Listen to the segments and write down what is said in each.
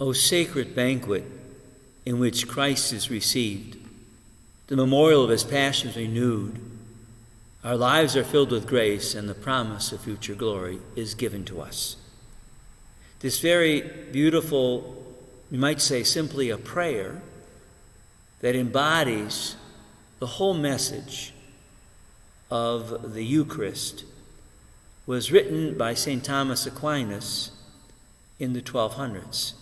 O sacred banquet in which Christ is received, the memorial of his passion is renewed, our lives are filled with grace, and the promise of future glory is given to us. This very beautiful, you might say simply a prayer that embodies the whole message of the Eucharist, was written by St. Thomas Aquinas in the 1200s.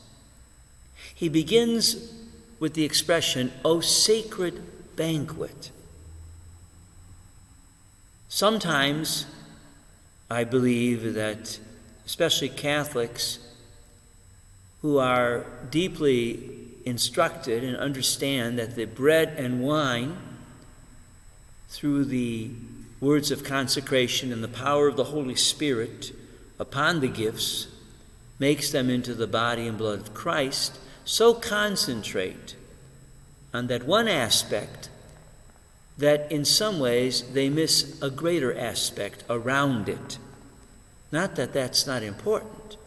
He begins with the expression, O sacred banquet. Sometimes I believe that, especially Catholics who are deeply instructed and understand that the bread and wine, through the words of consecration and the power of the Holy Spirit upon the gifts, makes them into the body and blood of Christ, so concentrate on that one aspect that in some ways they miss a greater aspect around it. Not that that's not important,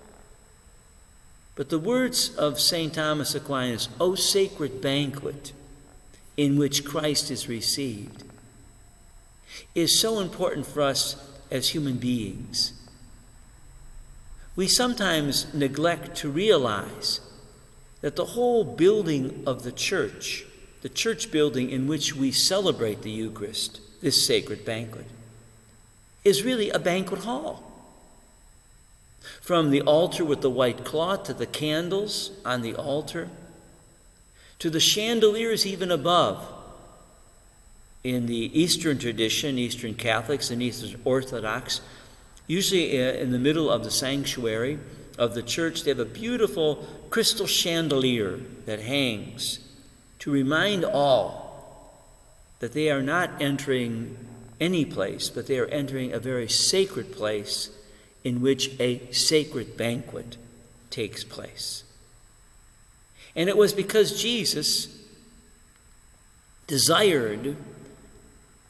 but the words of St. Thomas Aquinas, O sacred banquet in which Christ is received, is so important for us as human beings. We sometimes neglect to realize that the whole building of the church building in which we celebrate the Eucharist, this sacred banquet, is really a banquet hall. From the altar with the white cloth to the candles on the altar, to the chandeliers even above. In the Eastern tradition, Eastern Catholics and Eastern Orthodox, usually in the middle of the sanctuary of the church, they have a beautiful crystal chandelier that hangs to remind all that they are not entering any place, but they are entering a very sacred place in which a sacred banquet takes place. And it was because Jesus desired,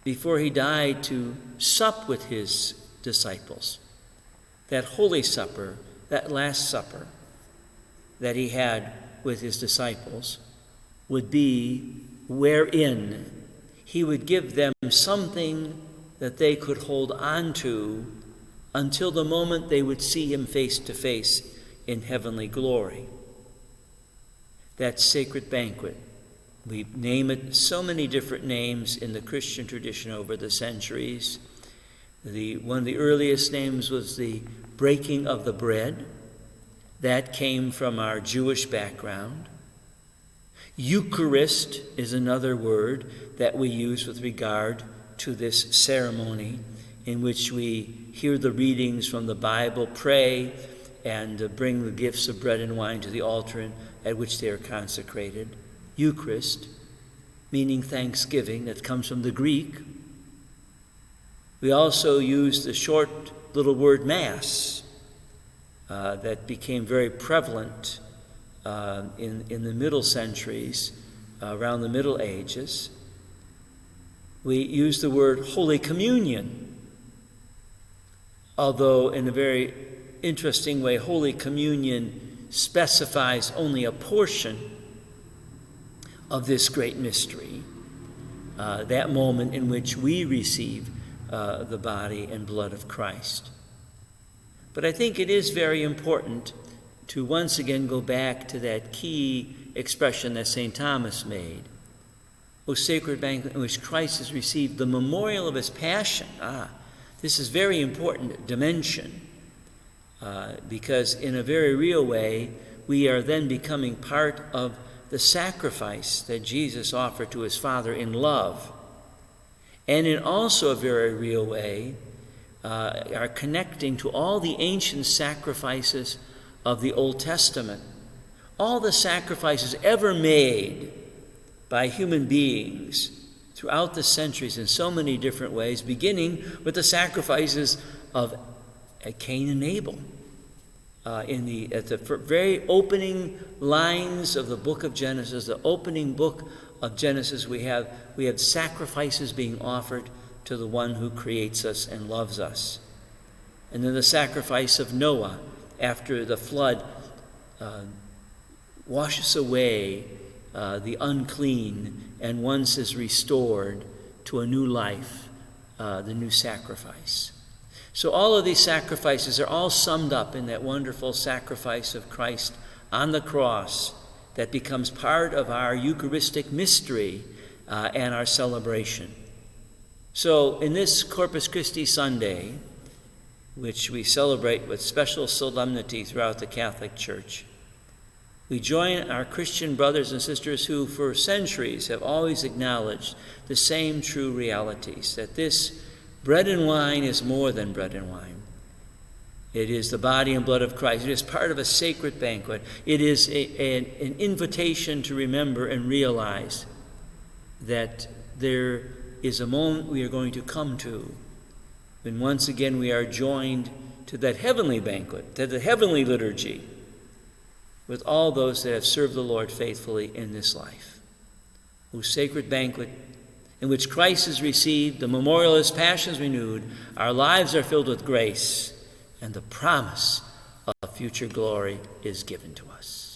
before he died, to sup with his disciples. That Holy Supper, that Last Supper that he had with his disciples, would be wherein he would give them something that they could hold on to until the moment they would see him face to face in heavenly glory. That sacred banquet, we name it so many different names in the Christian tradition over the centuries. One of the earliest names was the breaking of the bread. That came from our Jewish background. Eucharist is another word that we use with regard to this ceremony in which we hear the readings from the Bible, pray, and bring the gifts of bread and wine to the altar at which they are consecrated. Eucharist, meaning thanksgiving, that comes from the Greek. We also use the short little word Mass that became very prevalent in the middle centuries, around the Middle Ages. We use the word Holy Communion, although in a very interesting way, Holy Communion specifies only a portion of this great mystery, that moment in which we receive the body and blood of Christ. But I think it is very important to once again go back to that key expression that St. Thomas made. O sacred banquet in which Christ has received the memorial of his passion. This is very important dimension, because in a very real way, we are then becoming part of the sacrifice that Jesus offered to his Father in love. And in also a very real way, are connecting to all the ancient sacrifices of the Old Testament. All the sacrifices ever made by human beings throughout the centuries in so many different ways, beginning with the sacrifices of Cain and Abel. At the very opening lines of the book of Genesis, the opening book of Genesis, we have sacrifices being offered to the one who creates us and loves us. And then the sacrifice of Noah after the flood washes away the unclean and once is restored to a new life, the new sacrifice. So all of these sacrifices are all summed up in that wonderful sacrifice of Christ on the cross that becomes part of our Eucharistic mystery and our celebration. So in this Corpus Christi Sunday, which we celebrate with special solemnity throughout the Catholic Church, we join our Christian brothers and sisters who for centuries have always acknowledged the same true realities, that this bread and wine is more than bread and wine. It is the body and blood of Christ. It is part of a sacred banquet. It is an invitation to remember and realize that there is a moment we are going to come to when once again we are joined to that heavenly banquet, to the heavenly liturgy, with all those that have served the Lord faithfully in this life, whose sacred banquet in which Christ is received, the memorial of his passions renewed, our lives are filled with grace, and the promise of future glory is given to us.